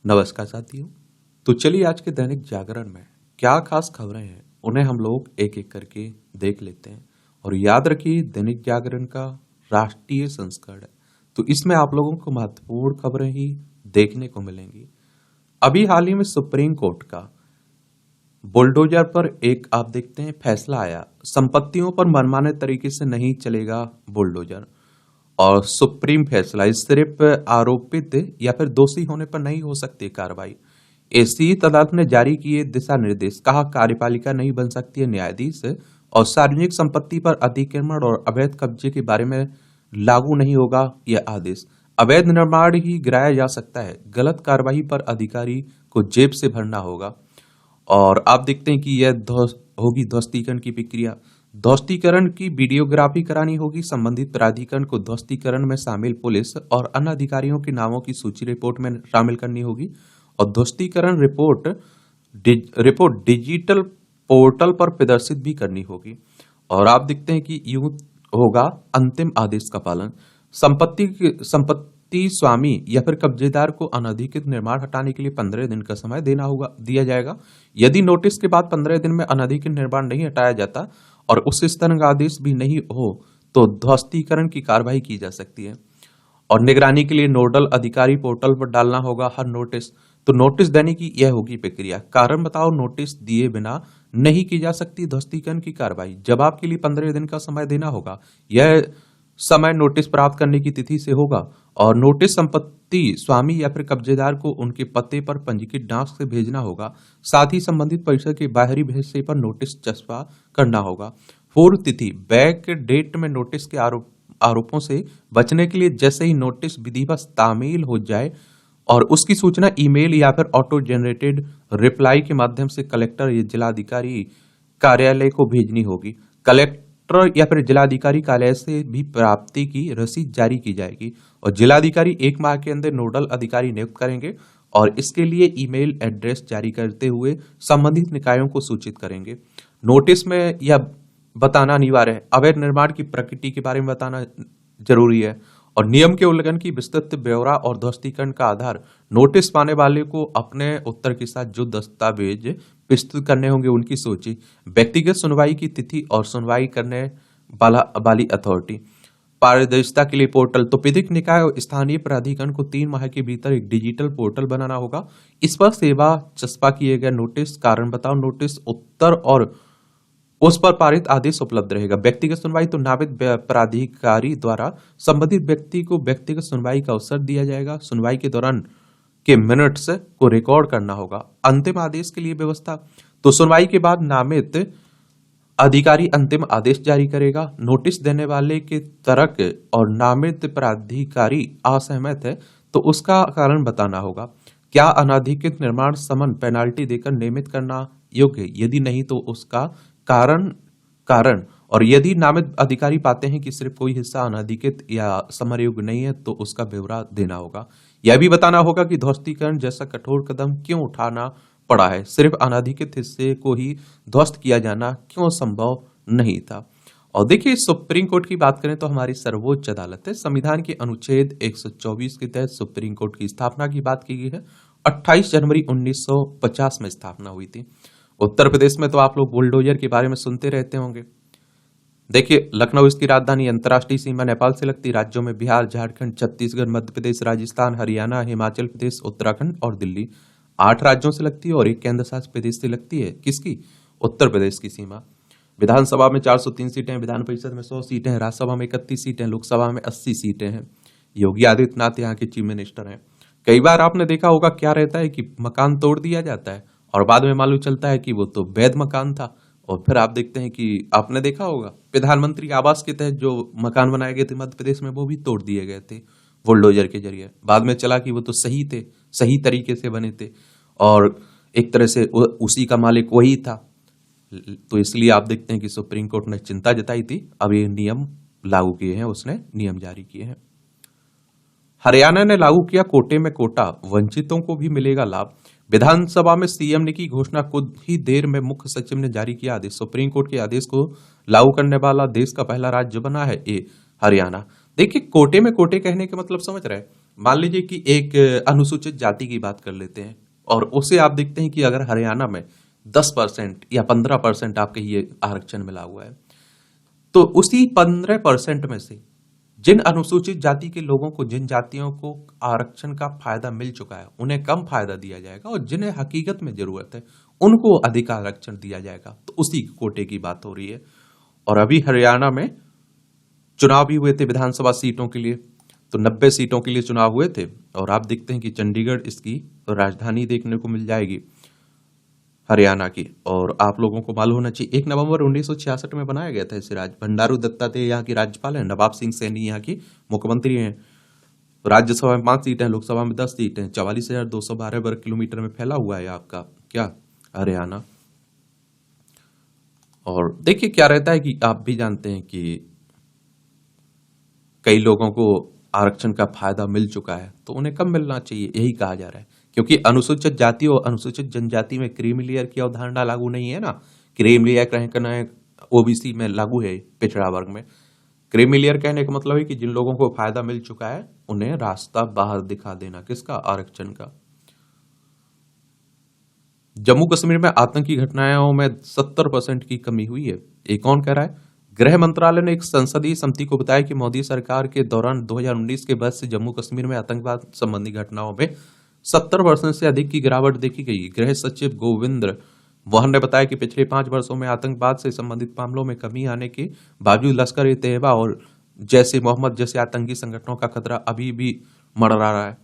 नमस्कार साथियों। तो चलिए आज के दैनिक जागरण में क्या खास खबरें हैं उन्हें हम लोग एक एक करके देख लेते हैं। और याद रखिए दैनिक जागरण का राष्ट्रीय संस्करण है, तो इसमें आप लोगों को महत्वपूर्ण खबरें ही देखने को मिलेंगी। अभी हाल ही में सुप्रीम कोर्ट का बुलडोजर पर एक आप देखते हैं फैसला आया। संपत्तियों पर मनमाने तरीके से नहीं चलेगा बुलडोजर। और सुप्रीम फैसला इस सिर्फ आरोपित या फिर दोषी होने पर नहीं हो सकती कार्रवाई। एसी अदालत ने जारी किए दिशा निर्देश, कहा कार्यपालिका नहीं बन सकती है न्यायाधीश। और सार्वजनिक संपत्ति पर अतिक्रमण और अवैध कब्जे के बारे में लागू नहीं होगा यह आदेश। अवैध निर्माण ही गिराया जा सकता है, गलत कार्रवाई पर अधिकारी को जेब से भरना होगा। और आप देखते हैं कि यह होगी ध्वस्तीकरण की प्रक्रिया। ध्वस्तीकरण की वीडियोग्राफी करानी होगी। संबंधित प्राधिकरण को ध्वस्तीकरण में शामिल पुलिस और अन्य अधिकारियों के नामों की सूची रिपोर्ट में शामिल करनी होगी। और ध्वस्तीकरण रिपोर्ट डिजिटल पोर्टल पर प्रदर्शित भी करनी होगी। और आप देखते हैं कि यूं होगा अंतिम आदेश का पालन। संपत्ति स्वामी या फिर कब्जेदार को अनधिकृत निर्माण हटाने के लिए 15 दिन का समय दिया जाएगा। यदि नोटिस के बाद 15 दिन में अनधिकृत निर्माण नहीं हटाया जाता और उस स्तर का आदेश भी नहीं हो तो ध्वस्तीकरण की कार्रवाई की जा सकती है। और निगरानी के लिए नोडल अधिकारी पोर्टल पर डालना होगा हर नोटिस। तो नोटिस देने की यह होगी प्रक्रिया। कारण बताओ नोटिस दिए बिना नहीं की जा सकती ध्वस्तीकरण की कार्रवाई। जवाब के लिए 15 दिन का समय देना होगा। यह समय नोटिस प्राप्त करने की तिथि से होगा। और नोटिस संपत्ति स्वामी या फिर कब्जेदार को उनके पते पर पंजीकृत डाक से भेजना होगा। साथ ही संबंधित परिसर के बाहरी हिस्से पर नोटिस चस्पा करना होगा। पूर्व तिथि बैक डेट में नोटिस के आरोपों से बचने के लिए जैसे ही नोटिस विधिवत तामील हो जाए और उसकी सूचना ईमेल या फिर ऑटो जनरेटेड रिप्लाई के माध्यम से कलेक्टर या जिलाधिकारी कार्यालय को भेजनी होगी। कलेक्टर या फिर जिलाधिकारी कार्यालय से भी प्राप्ति की रसीद जारी की जाएगी। और जिलाधिकारी 1 माह के अंदर नोडल अधिकारी नियुक्त करेंगे और इसके लिए ईमेल एड्रेस जारी करते हुए संबंधित निकायों को सूचित करेंगे। नोटिस में यह बताना अनिवार्य है। अवैध निर्माण की प्रकृति के बारे में बताना जरूरी है। और नियम के उल्लंघन की विस्तृत ब्यौरा और ध्वस्तीकरण का आधार। नोटिस पाने वाले को अपने उत्तर के साथ जो दस्तावेज प्रस्तुत करने होंगे उनकी सूची, व्यक्तिगत सुनवाई की तिथि और सुनवाई करने वाली अथॉरिटी। पारदर्शिता के लिए पोर्टल। तो विधिक निकाय और स्थानीय प्राधिकरण को 3 माह के भीतर एक डिजिटल पोर्टल बनाना होगा। इस पर सेवा चस्पा किए गए नोटिस, कारण बताओ नोटिस, उत्तर और उस पर पारित आदेश उपलब्ध रहेगा। व्यक्तिगत सुनवाई। तो नामित प्राधिकारी द्वारा संबंधित व्यक्ति को व्यक्तिगत सुनवाई का अवसर दिया जाएगा। सुनवाई के दौरान के मिनट्स को रिकॉर्ड करना होगा। अंतिम आदेश के लिए व्यवस्था। तो सुनवाई के बाद नामित अधिकारी अंतिम आदेश जारी करेगा। नोटिस देने वाले के तर्क और नामित प्राधिकारी असहमत है तो उसका कारण बताना होगा। क्या अनधिकृत निर्माण समन पेनाल्टी देकर नियमित करना योग्य, यदि नहीं तो उसका कारण। और यदि नामित अधिकारी पाते हैं कि सिर्फ कोई हिस्सा अनधिकृत या समन योग्य नहीं है तो उसका ब्यौरा देना होगा। यह भी बताना होगा कि ध्वस्तीकरण जैसा कठोर कदम क्यों उठाना पड़ा है। सिर्फ अनधिकृत हिस्से को ही ध्वस्त किया जाना क्यों संभव नहीं था। और देखिए सुप्रीम कोर्ट की बात करें तो हमारी सर्वोच्च अदालत है। संविधान के अनुच्छेद 124 के तहत सुप्रीम कोर्ट की स्थापना की बात की गई है। 28 जनवरी 1950 में स्थापना हुई थी। उत्तर प्रदेश में तो आप लोग बुलडोजर के बारे में सुनते रहते होंगे। देखिए लखनऊ इसकी राजधानी। अंतर्राष्ट्रीय सीमा नेपाल से लगती। राज्यों में बिहार, झारखंड, छत्तीसगढ़, मध्य प्रदेश, राजस्थान, हरियाणा, हिमाचल प्रदेश, उत्तराखंड और दिल्ली। 8 राज्यों से लगती है और एक केंद्र शासित प्रदेश से लगती है। किसकी? उत्तर प्रदेश की सीमा। विधानसभा में 403 सीटें, विधान परिषद में 100 सीटें, राज्यसभा में 31 सीटें, लोकसभा में 80 सीटें हैं। योगी आदित्यनाथ यहाँ के चीफ मिनिस्टर हैं। कई बार आपने देखा होगा क्या रहता है कि मकान तोड़ दिया जाता है और बाद में मालूम चलता है कि वो तो वैध मकान था। और फिर आप देखते हैं कि आपने देखा होगा प्रधानमंत्री आवास के तहत जो मकान बनाए गए थे मध्य प्रदेश में वो भी तोड़ दिए गए थे बुलडोजर के जरिए। बाद में चला कि वो तो सही थे, सही तरीके से बने थे और एक तरह से उसी का मालिक वही था। तो इसलिए आप देखते हैं कि सुप्रीम कोर्ट ने चिंता जताई थी। अब ये नियम लागू किए हैं, उसने नियम जारी किए हैं। हरियाणा ने लागू किया कोटे में कोटा, वंचितों को भी मिलेगा लाभ। विधानसभा में सीएम ने की घोषणा, कुछ ही देर में मुख्य सचिव ने जारी किया आदेश। सुप्रीम कोर्ट के आदेश को लागू करने वाला देश का पहला राज्य बना है ये हरियाणा। देखिए कोटे में कोटे कहने का मतलब समझ रहे हैं, मान लीजिए कि एक अनुसूचित जाति की बात कर लेते हैं और उसे आप देखते हैं कि अगर हरियाणा में 10% या 15% आपके ये आरक्षण मिला हुआ है, तो उसी 15% में से जिन अनुसूचित जाति के लोगों को, जिन जातियों को आरक्षण का फायदा मिल चुका है, उन्हें कम फायदा दिया जाएगा और जिन्हें हकीकत में जरूरत है उनको अधिक आरक्षण दिया जाएगा। तो उसी कोटे की बात हो रही है। और अभी हरियाणा में चुनाव भी हुए थे विधानसभा सीटों के लिए, तो 90 सीटों के लिए चुनाव हुए थे और आप देखते हैं कि चंडीगढ़ इसकी राजधानी देखने को मिल जाएगी हरियाणा की। और आप लोगों को मालूम होना चाहिए 1 नवंबर 1966 में बनाया गया था इसे राज्य। बंडारू दत्तात्रेय यहाँ की राज्यपाल है, नवाब सिंह सैनी यहाँ की मुख्यमंत्री हैं। राज्यसभा में 5 सीटें हैं, लोकसभा में 10 सीटें हैं। 44,212 वर्ग किलोमीटर में फैला हुआ है आपका क्या हरियाणा। और देखिए क्या रहता है कि आप भी जानते हैं कि कई लोगों को आरक्षण का फायदा मिल चुका है, तो उन्हें कब मिलना चाहिए, यही कहा जा रहा है। क्योंकि अनुसूचित जाति और अनुसूचित जनजाति में क्रीमी लेयर की अवधारणा लागू नहीं है ना। क्रीमी लेयर कहना है ओबीसी में लागू है, पिछड़ा वर्ग में। क्रीमी लेयर कहने का मतलब है कि जिन लोगों को फायदा मिल चुका है उन्हें रास्ता बाहर दिखा देना, किसका, आरक्षण का। जम्मू कश्मीर में आतंकी घटनाओं में 70% की कमी हुई है, ये कौन कह रहा है? गृह मंत्रालय ने एक संसदीय समिति को बताया कि मोदी सरकार के दौरान 2019 के बाद से जम्मू कश्मीर में आतंकवाद संबंधी घटनाओं में 70% से अधिक की गिरावट देखी गई। गृह सचिव गोविंद मोहन ने बताया कि पिछले 5 वर्षों में आतंकवाद से संबंधित मामलों में कमी आने के बावजूद लश्कर ए तैयबा और जैसे मोहम्मद जैसे आतंकी संगठनों का खतरा अभी भी मंडरा रहा है।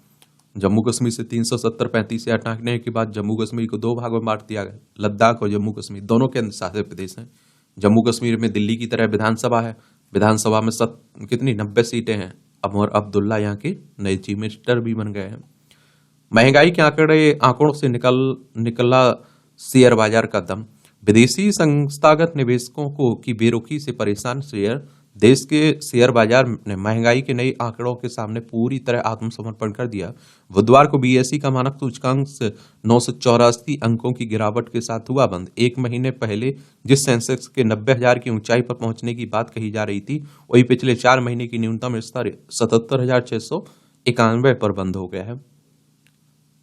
जम्मू कश्मीर से 370-35 से हटाने के बाद जम्मू कश्मीर को 2 भागों में बांट दिया गया। लद्दाख और जम्मू कश्मीर दोनों केंद्र शासित प्रदेश हैं। जम्मू कश्मीर में दिल्ली की तरह विधानसभा है। विधानसभा में कितनी 90 सीटें हैं। अमर अब्दुल्ला यहाँ के नए चीफ मिनिस्टर भी बन गए हैं। महंगाई के आंकड़ों से निकला शेयर बाजार का दम। विदेशी संस्थागत निवेशकों को की बेरुखी से परेशान शेयर। देश के शेयर बाजार ने महंगाई के नए आंकड़ों के सामने पूरी तरह आत्मसमर्पण कर दिया। बुधवार को बीएसई का मानक सूचकांक 984 अंकों की गिरावट के साथ हुआ बंद। एक महीने पहले जिस सेंसेक्स के 90,000 की ऊंचाई पर पहुंचने की बात कही जा रही थी, वही पिछले 4 महीने की न्यूनतम स्तर 77,691 पर बंद हो गया है।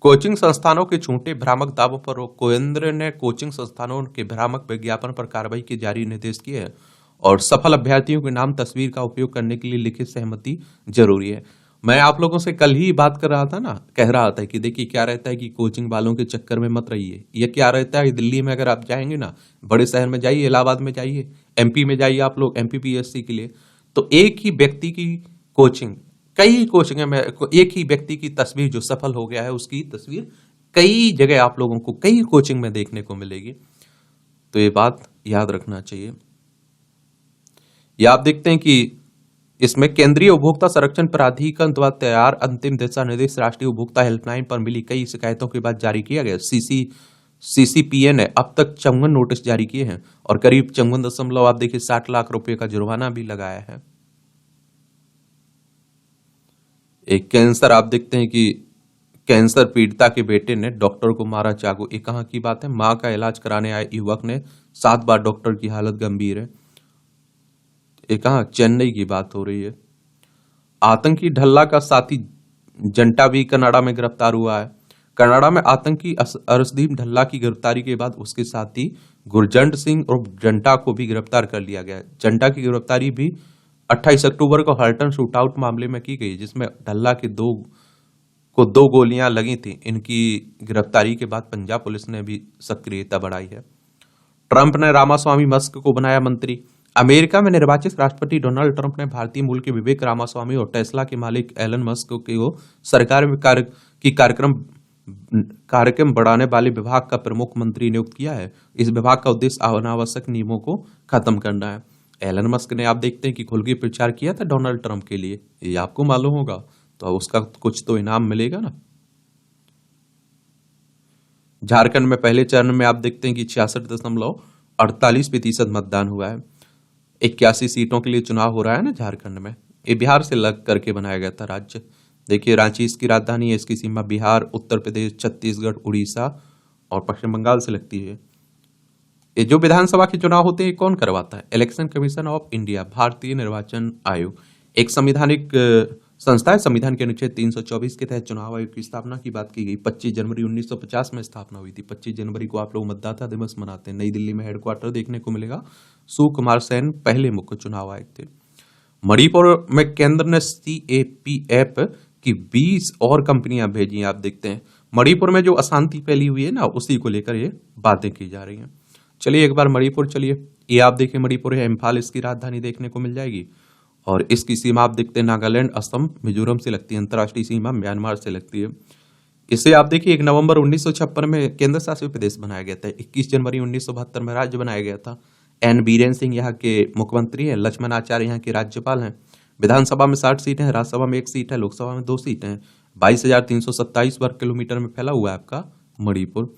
कोचिंग संस्थानों के झूठे भ्रामक दावों पर रोक। केंद्र ने कोचिंग संस्थानों के भ्रामक विज्ञापन पर कार्रवाई के जारी निर्देश किए हैं और सफल अभ्यर्थियों के नाम तस्वीर का उपयोग करने के लिए लिखित सहमति जरूरी है। मैं आप लोगों से कल ही बात कर रहा था ना, कह रहा था कि देखिए क्या रहता है कि कोचिंग वालों के चक्कर में मत रहिए। ये क्या रहता है, दिल्ली में अगर आप जाएंगे ना, बड़े शहर में जाइए, इलाहाबाद में जाइए, एमपी में जाइए, आप लोग एमपीपीएससी के लिए, तो एक ही व्यक्ति की कोचिंग, कई कोचिंग में एक ही व्यक्ति की तस्वीर जो सफल हो गया है उसकी तस्वीर कई जगह आप लोगों को कई कोचिंग में देखने को मिलेगी। तो ये बात याद रखना चाहिए। या आप देखते हैं कि इसमें केंद्रीय उपभोक्ता संरक्षण प्राधिकरण द्वारा तैयार अंतिम दिशा निर्देश राष्ट्रीय उपभोक्ता हेल्पलाइन पर मिली कई शिकायतों के बाद जारी किया गया। सीसीपीए ने अब तक 54 नोटिस जारी किए हैं और करीब 54 आप देखिए 60 लाख रुपए का जुर्माना भी लगाया है। एक कैंसर, आप देखते हैं कि कैंसर पीड़िता के बेटे ने डॉक्टर को मारा चाकू। ये कहां की बात है? मां का इलाज कराने आए युवक ने 7 बार डॉक्टर की हालत गंभीर है। ये कहां? चेन्नई की बात हो रही है। आतंकी ढल्ला का साथी जंटा भी कनाडा में गिरफ्तार हुआ है। कनाडा में आतंकी अरशदीप ढल्ला की गिरफ्तारी के बाद उसके साथी गुरजंट सिंह और जंटा को भी गिरफ्तार कर लिया गया। जंटा की गिरफ्तारी भी 28 अक्टूबर को हल्टन शूटआउट मामले में की गई, जिसमें ढल्ला के 2 गोलियां लगी थी। इनकी गिरफ्तारी के बाद पंजाब पुलिस ने भी सक्रियता बढ़ाई है। ट्रंप ने रामास्वामी मस्क को बनाया मंत्री। अमेरिका में निर्वाचित राष्ट्रपति डोनाल्ड ट्रंप ने भारतीय मूल के विवेक रामास्वामी और टेस्ला के मालिक एलन मस्क को सरकार में कार्यक्रम बढ़ाने वाले विभाग का प्रमुख मंत्री नियुक्त किया है। इस विभाग का उद्देश्य अनावश्यक नियमों को खत्म करना है। एलन मस्क ने, आप देखते हैं कि खुल के प्रचार किया था डोनाल्ड ट्रंप के लिए, ये आपको मालूम होगा, तो उसका कुछ तो इनाम मिलेगा ना। झारखंड में पहले चरण में आप देखते हैं कि 66.48% मतदान हुआ है। 81 सीटों के लिए चुनाव हो रहा है ना झारखंड में। ये बिहार से लग करके बनाया गया था राज्य। देखिए रांची इसकी राजधानी है, इसकी सीमा बिहार, उत्तर प्रदेश, छत्तीसगढ़, उड़ीसा और पश्चिम बंगाल से लगती है। ये जो विधानसभा के चुनाव होते हैं कौन करवाता है? इलेक्शन कमीशन ऑफ इंडिया, भारतीय निर्वाचन आयोग। एक संवैधानिक संस्थाएं संविधान के अनुच्छेद 324 के तहत चुनाव आयोग की स्थापना की बात की गई। 25 जनवरी 1950 में स्थापना हुई थी। 25 जनवरी को आप लोग मतदाता दिवस मनाते हैं। नई दिल्ली में हेडक्वार्टर देखने को मिलेगा। सुकुमार सेन पहले मुख्य चुनाव आयुक्त थे। मणिपुर में केंद्र ने CAPF की 20 और कंपनियां भेजी। आप देखते हैं मणिपुर में जो अशांति फैली हुई है ना, उसी को लेकर ये बातें की जा रही हैं। चलिए एक बार मणिपुर चलिए, ये आप देखिए मणिपुर है, इम्फाल इसकी राजधानी देखने को मिल जाएगी। और इसकी सीमा आप देखते हैं नागालैंड, असम, मिजोरम से लगती है। अंतर्राष्ट्रीय सीमा म्यांमार से लगती है। इसे आप देखिए 1 नवंबर 1956 में केंद्र शासित प्रदेश बनाया गया था। 21 जनवरी 1972 में राज्य बनाया गया था। N बीरेन सिंह यहाँ के मुख्यमंत्री हैं। लक्ष्मण आचार्य यहाँ के राज्यपाल हैं। विधानसभा में 60 सीटें हैं, राज्यसभा में 1 सीट है, लोकसभा में 2 सीटें हैं। 22,327 वर्ग किलोमीटर में फैला हुआ है आपका मणिपुर।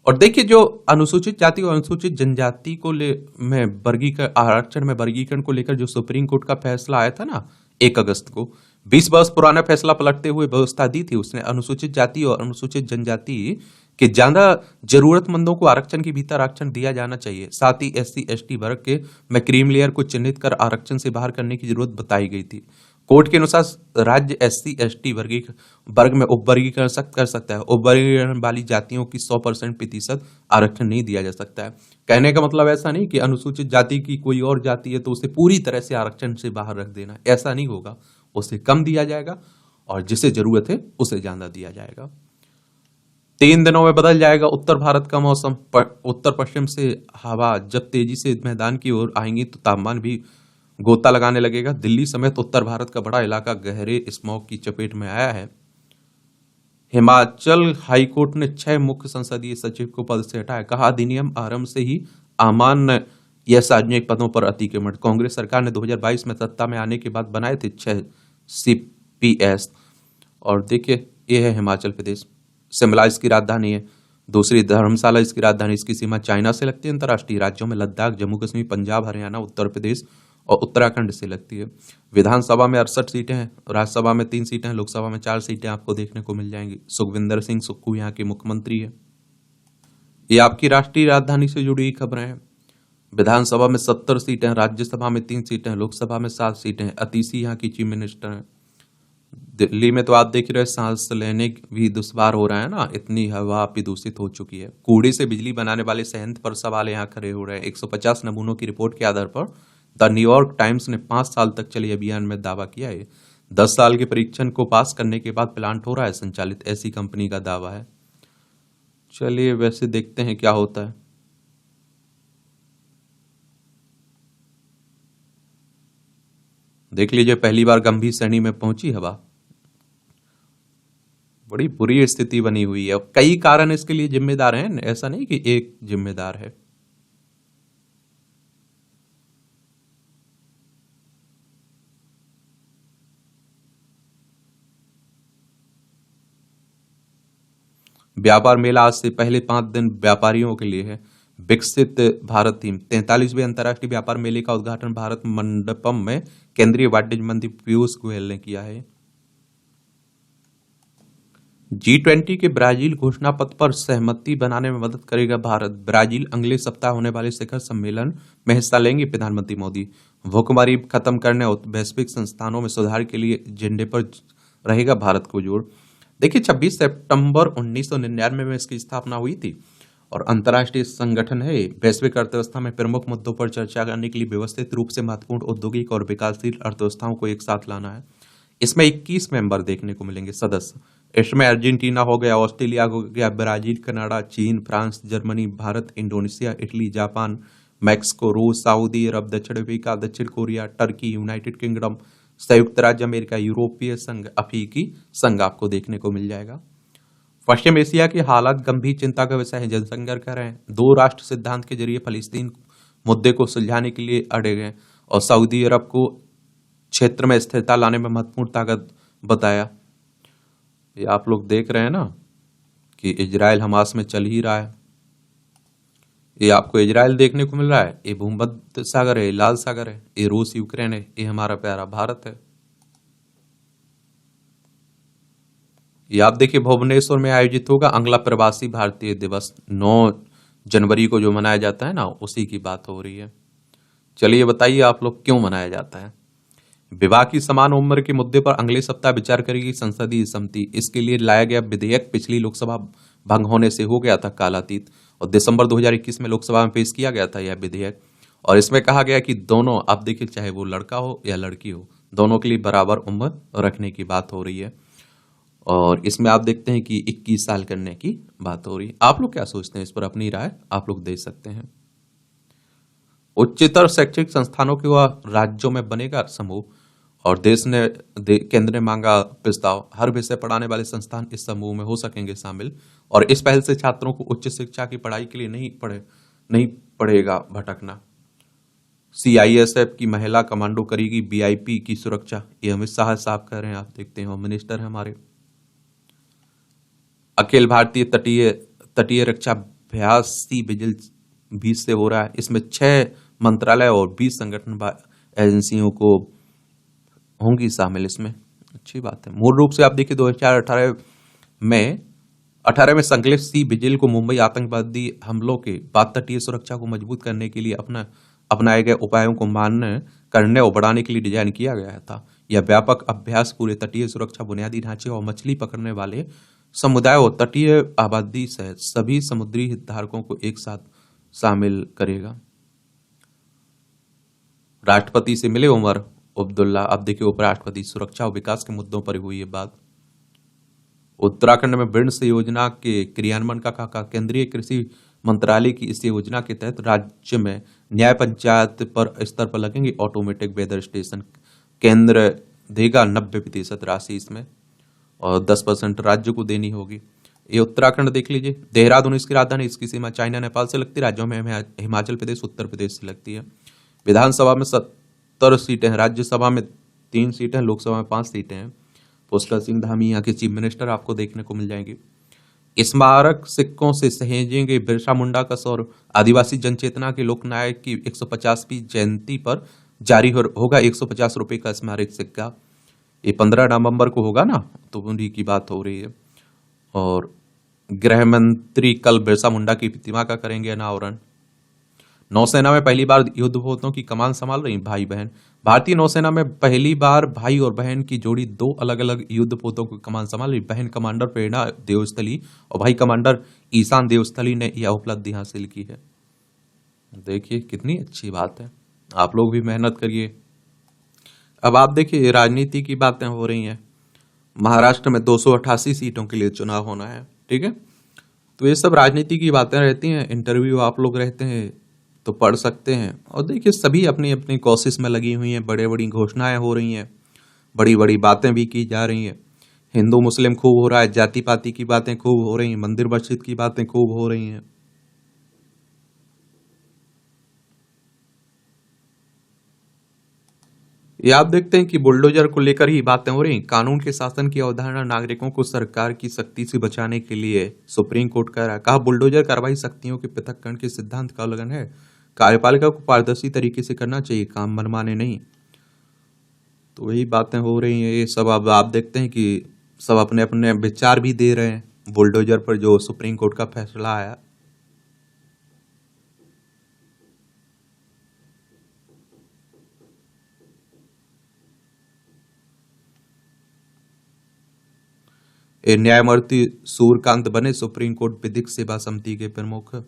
और देखिए जो अनुसूचित जाति और अनुसूचित जनजाति को में वर्गीकरण, आरक्षण में वर्गीकरण को लेकर जो सुप्रीम कोर्ट का फैसला आया था ना 1 अगस्त को, 20 वर्ष पुराना फैसला पलटते हुए व्यवस्था दी थी उसने। अनुसूचित जाति और अनुसूचित जनजाति के ज्यादा जरूरतमंदों को आरक्षण के भीतर आरक्षण दिया जाना चाहिए। साथ ही SC ST वर्ग के में क्रीम लेयर को चिन्हित कर आरक्षण से बाहर करने की जरूरत बताई गई थी। कोर्ट के अनुसार राज्य SC ST वर्ग में उपवर्गीकरण कर सकता है। उपवर्गीकरण वाली जातियों की 100% आरक्षण नहीं दिया जा सकता है। कहने का मतलब ऐसा नहीं कि अनुसूचित जाति की कोई और जाति है तो उसे पूरी तरह से आरक्षण से बाहर रख देना, ऐसा नहीं होगा। उसे कम दिया जाएगा और जिसे जरूरत है उसे ज्यादा दिया जाएगा। 3 दिनों में बदल जाएगा उत्तर भारत का मौसम। उत्तर पश्चिम से हवा जब तेजी से मैदान की ओर आएंगी तो तापमान भी गोता लगाने लगेगा। दिल्ली समेत उत्तर भारत का बड़ा इलाका गहरे स्मॉग की चपेट में आया है। हिमाचल हाईकोर्ट ने 6 मुख्य संसदीय सचिव को पद से हटाया। कहा अधिनियम आरंभ से ही अमान्य या सार्वजनिक पदों पर अतिक्रमण। कांग्रेस सरकार ने 2022 में सत्ता में आने के बाद बनाए थे 6 CPS। और देखिए ये है हिमाचल प्रदेश, शिमला इसकी राजधानी है। दूसरी धर्मशाला इसकी राजधानी। इसकी सीमा चाइना से लगती है। अंतर्राष्ट्रीय राज्यों में लद्दाख, जम्मू कश्मीर, पंजाब, हरियाणा, उत्तर प्रदेश और उत्तराखंड से लगती है। विधानसभा में 68 सीटें हैं, राज्यसभा में 3 सीटें हैं, लोकसभा में 4 सीटें आपको देखने को मिल जाएंगी। सुखविंदर सिंह सुक्खू यहाँ के मुख्यमंत्री है। ये आपकी राष्ट्रीय राजधानी से जुड़ी खबरें हैं। विधानसभा में 70 सीटें हैं, राज्यसभा में 3 सीटें हैं, लोकसभा में 7 सीटें हैं। अतीसी यहाँ की चीफ मिनिस्टर हैं। दिल्ली में तो आप देख रहे हैं सांस लेने भी दुश्वार हो रहा है ना, इतनी हवा प्रदूषित हो चुकी है। कूड़े से बिजली बनाने वाले संयंत्र पर सवाल यहाँ खड़े हो रहे हैं। 150 नमूनों की रिपोर्ट के आधार पर द न्यूयॉर्क टाइम्स ने 5 साल तक चले अभियान में दावा किया है। 10 साल के परीक्षण को पास करने के बाद प्लांट हो रहा है संचालित, ऐसी कंपनी का दावा है। चलिए वैसे देखते हैं क्या होता है। देख लीजिए पहली बार गंभीर श्रेणी में पहुंची हवा। बड़ी बुरी स्थिति बनी हुई है। कई कारण इसके लिए जिम्मेदार हैं, ऐसा नहीं कि एक जिम्मेदार है। व्यापार मेला आज से पहले 5 दिन व्यापारियों के लिए है। विकसित भारत थीम। 43वें अंतर्राष्ट्रीय व्यापार मेले का उद्घाटन भारत मंडपम में केंद्रीय वाणिज्य मंत्री पीयूष गोयल ने किया है। G20 के ब्राजील घोषणा पत्र पर सहमति बनाने में मदद करेगा भारत। ब्राजील अगले सप्ताह होने वाले शिखर सम्मेलन में हिस्सा लेंगे प्रधानमंत्री मोदी। भूखमरी खत्म करने और वैश्विक संस्थानों में सुधार के लिए एजेंडे पर रहेगा भारत को जोर। देखिए 26 सितंबर 1999 में इसकी स्थापना हुई थी और अंतर्राष्ट्रीय संगठन है। वैश्विक अर्थव्यवस्था में प्रमुख मुद्दों पर चर्चा करने के लिए व्यवस्थित रूप से महत्वपूर्ण औद्योगिक और विकासशील अर्थव्यवस्थाओं को एक साथ लाना है। इसमें 21 मेंबर देखने को मिलेंगे सदस्य। इसमें अर्जेंटीना हो गया, ऑस्ट्रेलिया हो गया, ब्राजील, कनाडा, चीन, France, Germany, Bharat, Indonesia, Italy, Japan, Mexico, रूस, सऊदी अरब, दक्षिण अफ्रीका, दक्षिण कोरिया, टर्की, यूनाइटेड किंगडम, संयुक्त राज्य अमेरिका, यूरोपीय संघ, अफ्रीकी संघ आपको देखने को मिल जाएगा। पश्चिम एशिया की हालात गंभीर चिंता का विषय है। जनसंघ कह रहे हैं 2 राष्ट्र सिद्धांत के जरिए फलस्तीन मुद्दे को सुलझाने के लिए अड़े गए और सऊदी अरब को क्षेत्र में स्थिरता लाने में महत्वपूर्ण ताकत बताया। ये आप लोग देख रहे हैं ना कि इजराइल हमास में चल ही रहा है। ये आपको इजराइल देखने को मिल रहा है, ये भूमध्य सागर है, लाल सागर है, ये रूस यूक्रेन है, ये हमारा प्यारा भारत है। ये आप देखिए भुवनेश्वर में आयोजित होगा अगला प्रवासी भारतीय दिवस 9 जनवरी को जो मनाया जाता है ना, उसी की बात हो रही है। चलिए बताइए आप लोग क्यों मनाया जाता है। विवाह की समान उम्र के मुद्दे पर अगले सप्ताह विचार करेगी संसदीय समिति। इसके लिए लाया गया विधेयक पिछली लोकसभा भंग होने से हो गया था कालातीत और दिसंबर 2021 में लोकसभा में पेश किया गया था यह विधेयक। और इसमें कहा गया कि दोनों, आप देखिए, चाहे वो लड़का हो या लड़की हो, दोनों के लिए बराबर उम्र रखने की बात हो रही है। और इसमें आप देखते हैं कि 21 साल करने की बात हो रही है। आप लोग क्या सोचते हैं इस पर? अपनी राय आप लोग दे सकते हैं। उच्चतर शैक्षिक संस्थानों के व राज्यों में बनेगा समूह और केंद्र ने मांगा प्रस्ताव। हर विषय पढ़ाने वाले संस्थान इस समूह में हो सकेंगे शामिल और इस पहल से छात्रों को उच्च शिक्षा की पढ़ाई के लिए नहीं पड़ेगा भटकना। सीआईएसएफ की महिला कमांडो करेगी वीआईपी की सुरक्षा, ये अमित शाह साहब कह रहे हैं। आप देखते हैं, होम मिनिस्टर है हमारे। अखिल भारतीय तटीय रक्षा अभ्यास सी विजिल 20 से हो रहा है। इसमें 6 मंत्रालय और 20 संगठन एजेंसियों को होंगी शामिल। इसमें अच्छी बात है। मूल रूप से आप देखिए 2018 में संकलित सी विजिल को मुंबई आतंकवादी हमलों के बाद तटीय सुरक्षा को मजबूत करने के लिए अपनाए गए उपायों को मान्य करने और बढ़ाने के लिए डिजाइन किया गया था। यह व्यापक अभ्यास पूरे तटीय सुरक्षा, बुनियादी ढांचे और मछली पकड़ने वाले समुदाय और तटीय आबादी सहित सभी समुद्री हितधारकों को एक साथ शामिल करेगा। राष्ट्रपति से मिले उमर अब्दुल्ला। अब देखिए, उपराष्ट्रपति सुरक्षा और विकास के मुद्दों पर हुई ये बात। उत्तराखंड में वृक्ष योजना के क्रियान्वयन का कहा। केंद्रीय कृषि मंत्रालय की इस योजना के तहत राज्य में न्याय पंचायत पर स्तर पर लगेंगे ऑटोमेटिक वेदर स्टेशन। केंद्र देगा 90% राशि इसमें और 10% राज्य को देनी होगी। ये उत्तराखंड देख लीजिए। देहरादून इसकी राजधानी, इसकी सीमा चाइना नेपाल से लगती है। राज्यों में हिमाचल प्रदेश, उत्तर प्रदेश से लगती है। विधानसभा में 70 सीटें हैं, राज्यसभा में 3 सीटें, लोकसभा में 5 सीटें हैं। पुष्कर सिंह धामी यहाँ के चीफ मिनिस्टर आपको देखने को मिल जाएंगे। स्मारक सिक्कों से सहेजेंगे बिरसा मुंडा का सौर। आदिवासी जनचेतना के लोकनायक की 150वीं जयंती पर जारी होगा 150 रुपए का स्मारक सिक्का। ये 15 नवंबर को होगा ना, तो उन्हीं की बात हो रही है। और गृह मंत्री कल बिरसा मुंडा की प्रतिमा का करेंगे अनावरण। नौसेना में पहली बार युद्धपोतों की कमान संभाल रही भाई बहन। भारतीय नौसेना में पहली बार भाई और बहन की जोड़ी 2 अलग अलग युद्धपोतों की कमान संभाल रही। बहन कमांडर प्रेरणा देवस्थली और भाई कमांडर ईशान देवस्थली ने यह उपलब्धि हासिल की है। देखिए कितनी अच्छी बात है। आप लोग भी मेहनत करिए। अब आप देखिए, राजनीति की बातें हो रही हैं। महाराष्ट्र में 288 सीटों के लिए चुनाव होना है, ठीक है। तो ये सब राजनीति की बातें रहती हैं। इंटरव्यू आप लोग रहते हैं तो पढ़ सकते हैं। और देखिए, सभी अपनी अपनी कोशिश में लगी हुई हैं। बड़े बड़ी घोषणाएं हो रही हैं, बड़ी बड़ी बातें भी की जा रही हैं। हिंदू मुस्लिम खूब हो रहा है, जाति पाति की बातें खूब हो रही हैं, मंदिर मस्जिद की बातें खूब हो रही हैं। ये आप देखते हैं कि बुलडोजर को लेकर ही बातें हो रही। कानून के शासन की अवधारणा नागरिकों को सरकार की सख्ती से बचाने के लिए सुप्रीम कोर्ट कह रहा है। कहा, बुलडोजर कार्रवाई शक्तियों के पृथक्करण के सिद्धांत का उल्लंघन है। कार्यपालिका को पारदर्शी तरीके से करना चाहिए, काम मनमाने नहीं। तो वही बातें हो रही हैं। ये सब अब आप देखते हैं कि सब अपने अपने विचार भी दे रहे हैं बुलडोजर पर जो सुप्रीम कोर्ट का फैसला आया। न्यायमूर्ति सूर्यकांत बने सुप्रीम कोर्ट विधिक सेवा समिति के प्रमुख।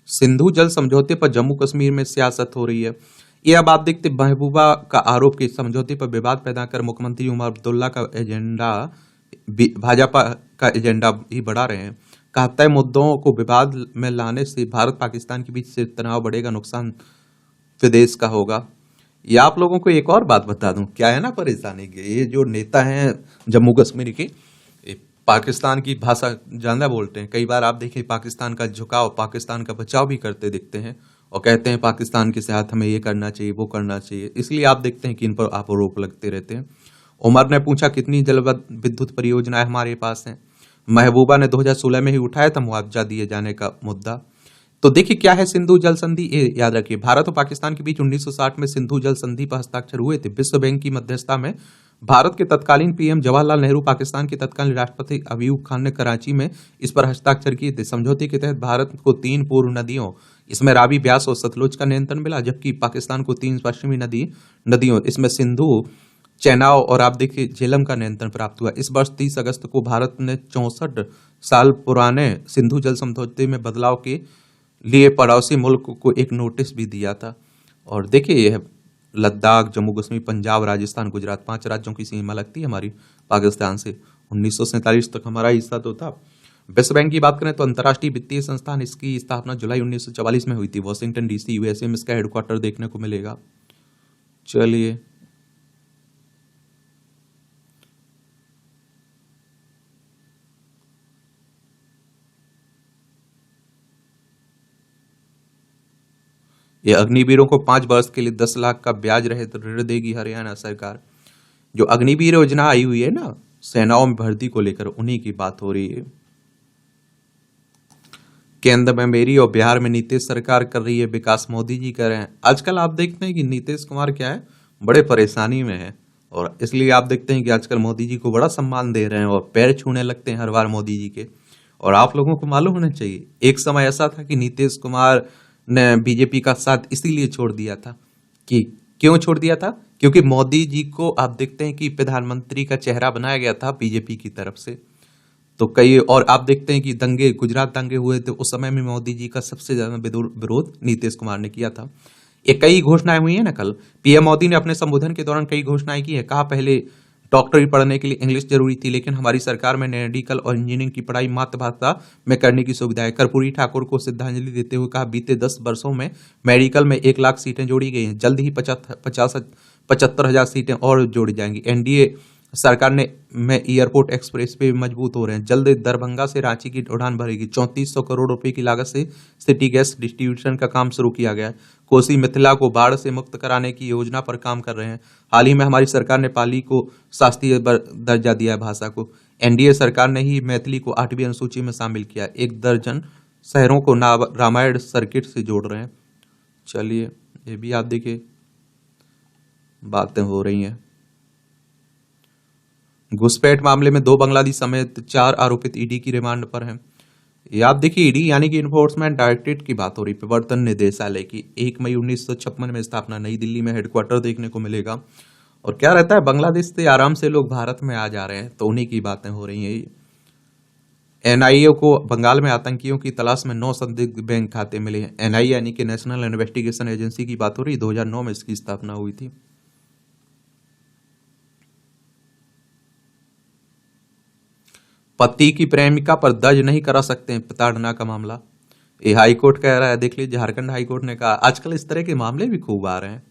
सिंधु जल समझौते पर जम्मू कश्मीर में सियासत हो रही है। ये अब आप देखते, महबूबा का आरोप के समझौते पर विवाद पैदा कर मुख्यमंत्री उमर अब्दुल्ला का एजेंडा, भाजपा का एजेंडा ही बढ़ा रहे हैं। कहा, तय मुद्दों को विवाद में लाने से भारत पाकिस्तान के बीच से तनाव बढ़ेगा, नुकसान विदेश का होगा। ये आप लोगों को एक और बात बता दूं, क्या है ना परेशानी की, ये जो नेता हैं जम्मू कश्मीर के, पाकिस्तान की भाषा ज्यादा बोलते हैं। कई बार आप देखिए पाकिस्तान का झुकाव, पाकिस्तान का बचाव भी करते दिखते हैं और कहते हैं पाकिस्तान के साथ हमें ये करना चाहिए, वो करना चाहिए। इसलिए आप देखते हैं कि इन पर आरोप लगते रहते हैं। उमर ने पूछा, कितनी जल विद्युत परियोजनाएं हमारे पास हैं। महबूबा ने 2016 में ही उठाया था मुआवजा दिए जाने का मुद्दा। तो देखिए क्या है सिंधु जल संधि, ये याद रखिए। भारत और पाकिस्तान के बीच 1960 में सिंधु जल संधि पर हस्ताक्षर हुए थे। विश्व बैंक की मध्यस्थता में भारत के तत्कालीन पीएम जवाहरलाल नेहरू, पाकिस्तान के तत्कालीन राष्ट्रपति अयूब खान ने कराची में इस पर हस्ताक्षर किए थे। समझौते के तहत भारत को 3 पूर्व नदियों, इसमें रावी, ब्यास और सतलुज का नियंत्रण मिला, जबकि पाकिस्तान को 3 पश्चिमी नदियों, इसमें सिंधु, चेनाब और आप देखिए झेलम का नियंत्रण प्राप्त हुआ। इस वर्ष 30 अगस्त को भारत ने 64 साल पुराने सिंधु जल समझौते में बदलाव के लिए पड़ोसी मुल्क को एक नोटिस भी दिया था। और देखिए यह लद्दाख, जम्मू कश्मीर, पंजाब, राजस्थान, गुजरात 5 राज्यों की सीमा लगती है हमारी पाकिस्तान से। 1947 तक हमारा हिस्सा तो था। विश्व बैंक की बात करें तो अंतर्राष्ट्रीय वित्तीय संस्थान, इसकी स्थापना जुलाई 1944 में हुई थी। वॉशिंगटन डीसी, यूएसए में इसका हेडक्वार्टर देखने को मिलेगा। चलिए ये अग्निवीरों को 5 वर्ष के लिए 10 लाख का ब्याज रहित ऋण देगी हरियाणा सरकार। जो अग्निवीर योजना आई हुई है ना सेनाओं में भर्ती को लेकर, उन्हीं की बात हो रही है। केंद्र में मेरी और बिहार में नीतीश सरकार कर रही है विकास, मोदी जी कर रहे हैं। आजकल आप देखते हैं कि नीतीश कुमार क्या है, बड़े परेशानी में है, और इसलिए आप देखते हैं कि आजकल मोदी जी को बड़ा सम्मान दे रहे हैं और पैर छूने लगते हैं हर बार मोदी जी के। और आप लोगों को मालूम होना चाहिए, एक समय ऐसा था कि नीतीश कुमार ने बीजेपी का साथ इसीलिए छोड़ दिया था। कि क्यों छोड़ दिया था? क्योंकि मोदी जी को आप देखते हैं कि प्रधानमंत्री का चेहरा बनाया गया था बीजेपी की तरफ से। तो कई और आप देखते हैं कि दंगे, गुजरात दंगे हुए थे, उस समय में मोदी जी का सबसे ज्यादा विरोध नीतीश कुमार ने किया था। ये कई घोषणाएं हुई है ना। कल पीएम मोदी ने अपने संबोधन के दौरान कई घोषणाएं की है। कहा पहले डॉक्टरी पढ़ने के लिए इंग्लिश जरूरी थी, लेकिन हमारी सरकार में मेडिकल और इंजीनियरिंग की पढ़ाई मातृभाषा में करने की सुविधा है। कर्पूरी ठाकुर को श्रद्धांजलि देते हुए कहा बीते 10 वर्षों में मेडिकल में 1 लाख सीटें जोड़ी गई हैं, जल्द ही 75,000 सीटें और जोड़ी जाएंगी। एनडीए सरकार में एयरपोर्ट एक्सप्रेस पे मजबूत हो रहे हैं, जल्द दरभंगा से रांची की उड़ान भरेगी। 3400 करोड़ रुपए की लागत से सिटी गैस डिस्ट्रीब्यूशन का काम शुरू किया गया है। कोसी मिथिला को बाढ़ से मुक्त कराने की योजना पर काम कर रहे हैं। हाल ही में हमारी सरकार ने पाली को शास्त्रीय दर्जा दिया है भाषा को। एनडीए सरकार ने ही मैथिली को 8वीं अनुसूची में शामिल किया। 1 दर्जन शहरों को रामायण सर्किट से जोड़ रहे हैं। चलिए ये भी आप देखिए बातें हो रही हैं। घुसपैठ मामले में 2 बांग्लादेश समेत 4 आरोपित ईडी की रिमांड पर हैं। ये आप देखिए ईडी यानी कि इन्फोर्समेंट डायरेक्टरेट की बात हो रही, प्रवर्तन निदेशालय की। 1 मई 1956 में स्थापना, नई दिल्ली में हेडक्वार्टर देखने को मिलेगा। और क्या रहता है, बांग्लादेश से आराम से लोग भारत में आ जा रहे हैं, तो उन्हीं की बातें हो रही हैं। एनआईए को बंगाल में आतंकियों की तलाश में 9 संदिग्ध बैंक खाते मिले हैं। एनआईए यानी कि नेशनल इन्वेस्टिगेशन एजेंसी की बात हो रही, 2009 में इसकी स्थापना हुई थी। पति की प्रेमिका पर दर्ज नहीं करा सकते हैं प्रताड़ना का मामला, ये हाई कोर्ट कह रहा है। देख लीजिए झारखंड हाई कोर्ट ने कहा। आजकल इस तरह के मामले भी खूब आ रहे हैं।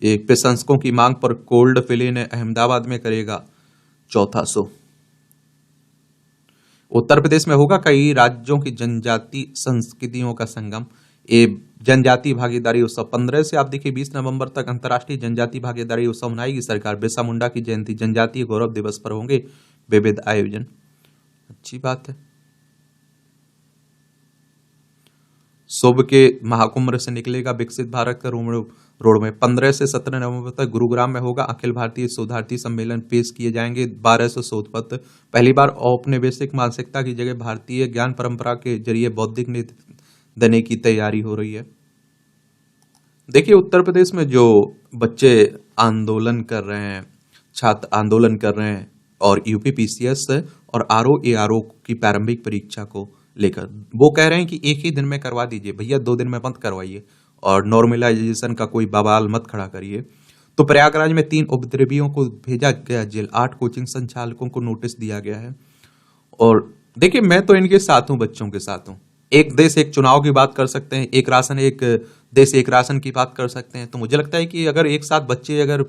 एक प्रशंसकों की मांग पर कोल्ड फिले ने अहमदाबाद में करेगा चौथा शो। उत्तर प्रदेश में होगा कई राज्यों की जनजाति संस्कृतियों का संगम। ये जनजाति भागीदारी उत्सव 15 से आप देखिए 20 नवंबर तक अंतर्राष्ट्रीय जनजाति भागीदारी उत्सव मनाएगी सरकार। बिरसा मुंडा की जयंती, जनजातीय गौरव दिवस पर होंगे विविध आयोजन। अच्छी बात है। शुभ के महाकुंभ से निकलेगा विकसित भारत का रोड में। 15 से 17 नवंबर तक गुरुग्राम में होगा अखिल भारतीय शोधार्थी सम्मेलन। पेश किए जाएंगे 1200 शोध पत्र। पहली बार औपनिवेशिक मानसिकता की जगह भारतीय ज्ञान परंपरा के जरिए बौद्धिक नीति देने की तैयारी हो रही है। देखिए उत्तर प्रदेश में जो बच्चे आंदोलन कर रहे हैं, छात्र आंदोलन कर रहे हैं, और यूपीपीसीएस और आरओ की प्रारंभिक परीक्षा को लेकर वो कह रहे हैं कि एक ही दिन में करवा दीजिए भैया, 2 दिन में मत करवाइए, और नॉर्मलाइजेशन का कोई बवाल मत खड़ा करिए। तो प्रयागराज में 3 उपद्रवियों को भेजा गया जेल, 8 कोचिंग संचालकों को नोटिस दिया गया है। और देखिए मैं तो इनके साथ हूं, बच्चों के साथ हूं। एक देश एक चुनाव की बात कर सकते हैं, एक राशन एक देश एक राशन की बात कर सकते हैं। तो मुझे लगता है कि अगर एक साथ बच्चे, अगर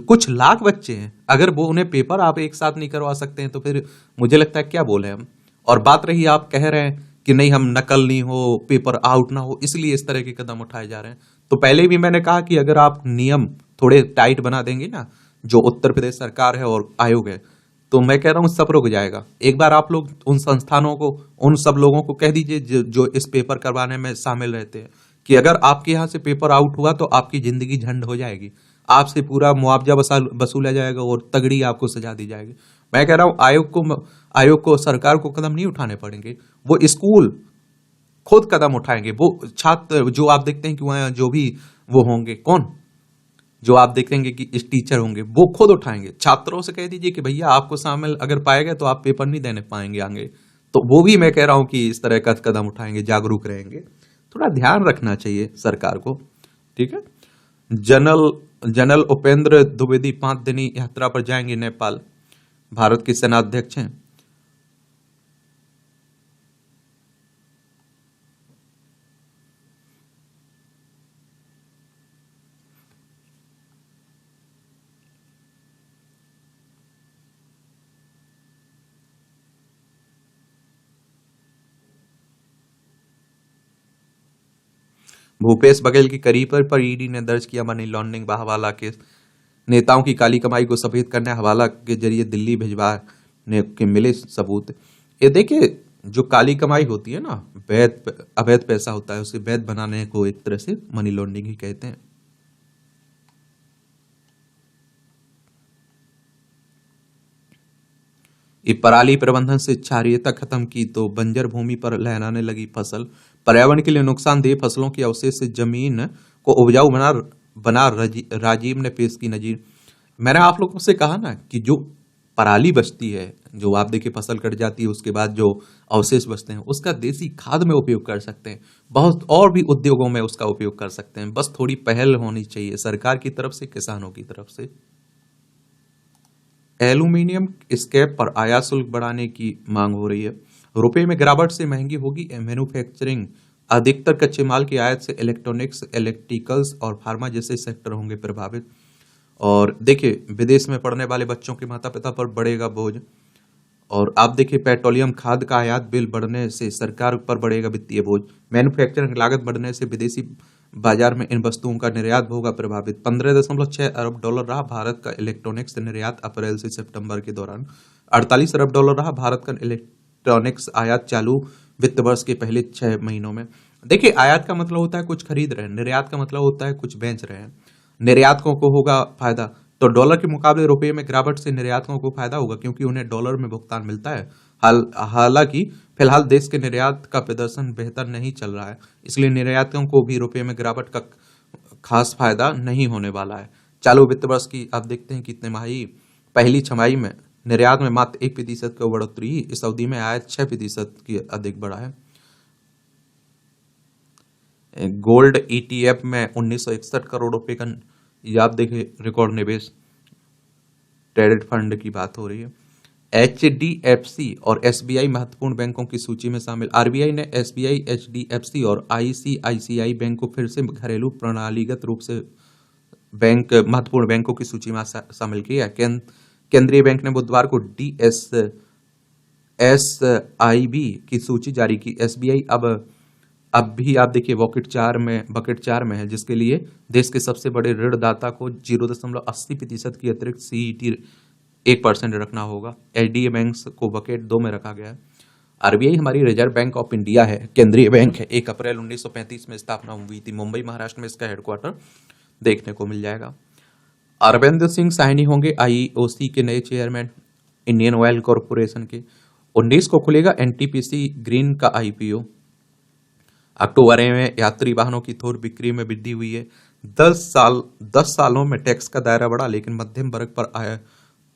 कुछ लाख बच्चे हैं, अगर वो उन्हें पेपर आप एक साथ नहीं करवा सकते हैं, तो फिर मुझे लगता है क्या बोले हम। और बात रही आप कह रहे हैं कि नहीं हम नकल नहीं हो, पेपर आउट ना हो, इसलिए इस तरह के कदम उठाए जा रहे हैं। तो पहले भी मैंने कहा कि अगर आप नियम थोड़े टाइट बना देंगे ना, जो उत्तर प्रदेश सरकार है और आयोग है, तो मैं कह रहा हूँ सब रुक जाएगा। एक बार आप लोग उन संस्थानों को, उन सब लोगों को कह दीजिए जो इस पेपर करवाने में शामिल रहते हैं कि अगर आपके यहाँ से पेपर आउट हुआ तो आपकी जिंदगी झंड हो जाएगी, आपसे पूरा मुआवजा वसूला जाएगा और तगड़ी आपको सजा दी जाएगी। मैं कह रहा हूँ आयोग को सरकार को कदम नहीं उठाने पड़ेंगे, वो स्कूल खुद कदम उठाएंगे। वो छात्र जो आप देखते हैं कि वहाँ जो भी वो होंगे, कौन जो आप देखेंगे कि इस टीचर होंगे, वो खुद उठाएंगे। छात्रों से कह दीजिए कि भैया आपको शामिल अगर पाए गए तो आप पेपर नहीं देने पाएंगे आगे। तो वो भी मैं कह रहा हूं कि इस तरह का कदम उठाएंगे, जागरूक रहेंगे। थोड़ा ध्यान रखना चाहिए सरकार को, ठीक है। जनरल उपेंद्र द्विवेदी 5 दिनी यात्रा पर जाएंगे नेपाल। भारत के सेनाध्यक्ष हैं। भूपेश बघेल की करीब पर ईडी ने दर्ज किया मनी लॉन्ड्रिंग हवाला केस। नेताओं की काली कमाई को सफेद करने हवाला के जरिए दिल्ली भिजवाने के मिले सबूत। ये देखिए, जो काली कमाई होती है ना, अवैध पैसा होता है, उसे वैध बनाने को एक तरह से मनी लॉन्ड्रिंग ही कहते हैं। ये पराली प्रबंधन से क्षारीयता खत्म की तो बंजर भूमि पर लहराने लगी फसल। पर्यावरण के लिए नुकसानदेह फसलों के अवशेष से जमीन को उपजाऊ बना राजीव ने पेश की नजीर। मैंने आप लोगों से कहा ना कि जो पराली बचती है, जो आप देखिए फसल कट जाती है, उसके बाद जो अवशेष बचते हैं उसका देसी खाद में उपयोग कर सकते हैं। बहुत और भी उद्योगों में उसका उपयोग कर सकते हैं। बस थोड़ी पहल होनी चाहिए सरकार की तरफ से, किसानों की तरफ से। एल्यूमीनियम स्क्रैप पर आयात शुल्क बढ़ाने की मांग हो रही है। रुपए में गिरावट से महंगी होगी मैन्युफैक्चरिंग। अधिकतर कच्चे माल की आयात से इलेक्ट्रॉनिक्स, इलेक्ट्रिकल्स और फार्मा जैसे सेक्टर होंगे प्रभावित। और देखिए, विदेश में पढ़ने वाले बच्चों के माता पिता पर बढ़ेगा बोझ। और आप देखिए, पेट्रोलियम खाद का आयात बिल बढ़ने से सरकार पर बढ़ेगा वित्तीय बोझ। मैन्युफैक्चरिंग लागत बढ़ने से विदेशी बाजार में इन वस्तुओं का निर्यात होगा प्रभावित। 15.6 अरब डॉलर रहा भारत का इलेक्ट्रॉनिक्स निर्यात अप्रैल से सितंबर के दौरान। 48 अरब डॉलर रहा भारत का इलेक्ट्रॉनिक्स आयात चालू वित्त वर्ष के पहले 6 महीनों में। देखिए, आयात का मतलब होता है कुछ खरीद रहे हैं, निर्यात का मतलब होता है कुछ बेच रहे हैं। निर्यातकों को होगा फायदा, तो डॉलर के मुकाबले रुपये में गिरावट से निर्यातकों को फायदा होगा क्योंकि उन्हें डॉलर में भुगतान मिलता है। हालांकि फिलहाल देश के निर्यात का प्रदर्शन बेहतर नहीं चल रहा है, इसलिए निर्यातकों को भी रुपये में गिरावट का खास फायदा नहीं होने वाला है। चालू वित्त वर्ष की आप देखते हैं कि तिमाही पहली छमाही में निर्यात में मात्र 1% की बढ़ोतरी, इस अवधि में आयात 6% की अधिक बढ़ा है। गोल्ड ETF में 1961 करोड़ रुपए का आप देखिए रिकॉर्ड निवेश। ट्रेडेड फंड की बात हो रही है। HDFC और SBI महत्वपूर्ण बैंकों की सूची में शामिल। RBI ने SBI, HDFC और ICICI बैंक को फिर से घरेलू प्रणालीगत रूप से महत्वपूर्ण बैंकों की सूची में शामिल किया। केंद्रीय बैंक ने बुधवार को DSSIB की सूची जारी की। SBI अब भी आप देखिए बकेट 4 में है, जिसके लिए देश के सबसे बड़े ऋणदाता को 0.80% की अतिरिक्त CET 1% रखना होगा। एचडीए बैंक को बकेट 2 में रखा गया है। RBI हमारी रिजर्व बैंक ऑफ इंडिया है, केंद्रीय बैंक है। 1 अप्रैल 1935 में स्थापना हुई थी। मुंबई महाराष्ट्र में इसका हेडक्वार्टर देखने को मिल जाएगा। अरविंद सिंह साहनी होंगे IOC के नए चेयरमैन। इंडियन ऑयल कॉरपोरेशन के 19 को खुलेगा NTPC ग्रीन का IPO। अक्टूबर में यात्री वाहनों की थोक बिक्री में वृद्धि हुई है। 10 सालों में टैक्स का दायरा बढ़ा, लेकिन मध्यम वर्ग पर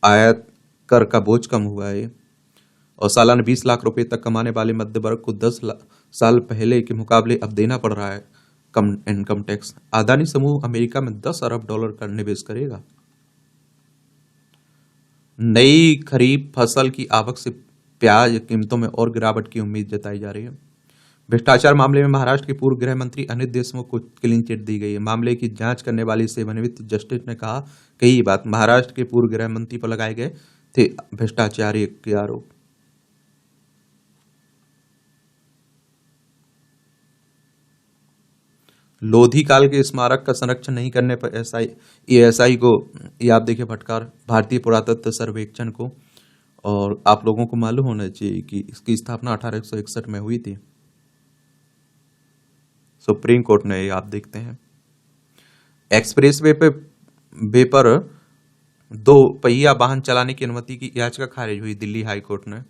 आयात कर का बोझ कम हुआ है। और सालाना 20 लाख रुपए तक कमाने वाले मध्य वर्ग को 10 साल पहले के मुकाबले अब देना पड़ रहा है कम इनकम टैक्स। अदानी समूह अमेरिका में 10 अरब डॉलर का निवेश करेगा। नई खरीफ फसल की आवक से प्याज कीमतों में और गिरावट की उम्मीद जताई जा रही है। भ्रष्टाचार मामले में महाराष्ट्र के पूर्व गृह मंत्री अनिल देशमुख को क्लीन चिट दी गई है। मामले की जांच करने वाली सेवानिवृत्त जस्टिस ने कहा कि यही बात महाराष्ट्र के पूर्व गृह मंत्री पर लगाए गए थे भ्रष्टाचार के आरोप। लोधी काल के स्मारक का संरक्षण नहीं करने पर एएसआई को ये आप देखिए फटकार। भारतीय पुरातत्व सर्वेक्षण को और आप लोगों को मालूम होना चाहिए कि इसकी स्थापना 1861 में हुई थी, सुप्रीम कोर्ट ने। आप देखते हैं एक्सप्रेस वे पर 2 पहिया वाहन चलाने की अनुमति की याचिका खारिज हुई दिल्ली हाई कोर्ट ने।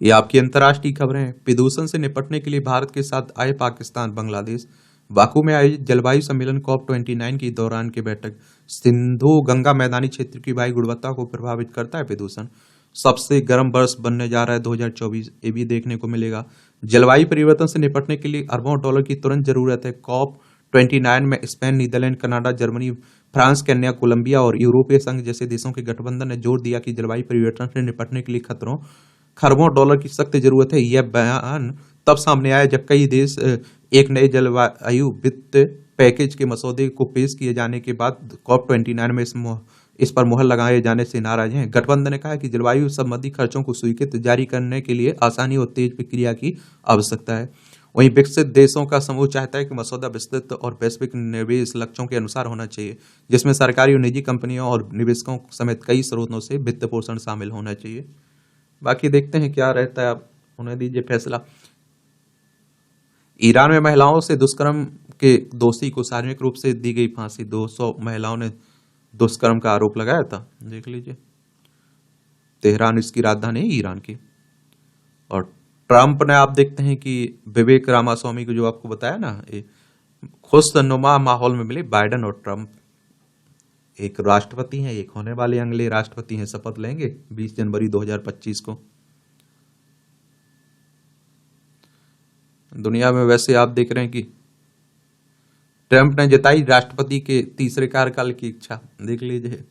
ये आपकी अंतर्राष्ट्रीय खबरें हैं। प्रदूषण से निपटने के लिए भारत के साथ आए पाकिस्तान बांग्लादेश। बाकू में आयोजित जलवायु सम्मेलन COP29 के दौरान की बैठक। सिंधु गंगा मैदानी क्षेत्र की वायु गुणवत्ता को प्रभावित करता है प्रदूषण। सबसे गर्म वर्ष बनने जा रहा है 2024, ये भी देखने को मिलेगा। जलवायु परिवर्तन से निपटने के लिए अरबों डॉलर की तुरंत जरूरत है। COP29 में Spain, Netherlands, Canada, Germany, France, Kenya, Colombia और यूरोपीय संघ जैसे देशों के गठबंधन ने जोर दिया कि जलवायु परिवर्तन से निपटने के लिए खरबों डॉलर की सख्त जरूरत है। यह बयान तब सामने आया जब कई देश एक नए जलवायु वित्त पैकेज के मसौदे को पेश किए जाने के बाद COP29 में इस पर मुहर लगाए जाने से नाराज हैं। गठबंधन ने कहा कि जलवायु संबंधी खर्चों को स्वीकृत जारी करने के लिए आसानी और तेज प्रक्रिया की आवश्यकता है। वहीं विकसित देशों का समूह चाहता है कि मसौदा विस्तृत और वैश्विक निवेश लक्ष्यों के अनुसार होना चाहिए, जिसमें सरकारी और निजी कंपनियों और निवेशकों समेत कई स्रोतों से वित्त पोषण शामिल होना चाहिए। बाकी देखते हैं क्या रहता है, आप उन्हें दीजिए फैसला। ईरान में महिलाओं से दुष्कर्म के दोषी को सार्वजनिक रूप से दी गई फांसी। 200 महिलाओं ने दुष्कर्म का आरोप लगाया था, देख लीजिए। तेहरान इसकी राजधानी है ईरान की। और ट्रंप ने, आप देखते हैं कि विवेक रामास्वामी को जो आपको बताया ना, खुशनुमा माहौल में मिले बाइडेन और ट्रंप। एक राष्ट्रपति हैं, एक होने वाले अगले राष्ट्रपति हैं, शपथ लेंगे 20 जनवरी 2025 को। दुनिया में वैसे आप देख रहे हैं कि ट्रंप ने जताई राष्ट्रपति के तीसरे कार्यकाल की इच्छा, देख लीजिए।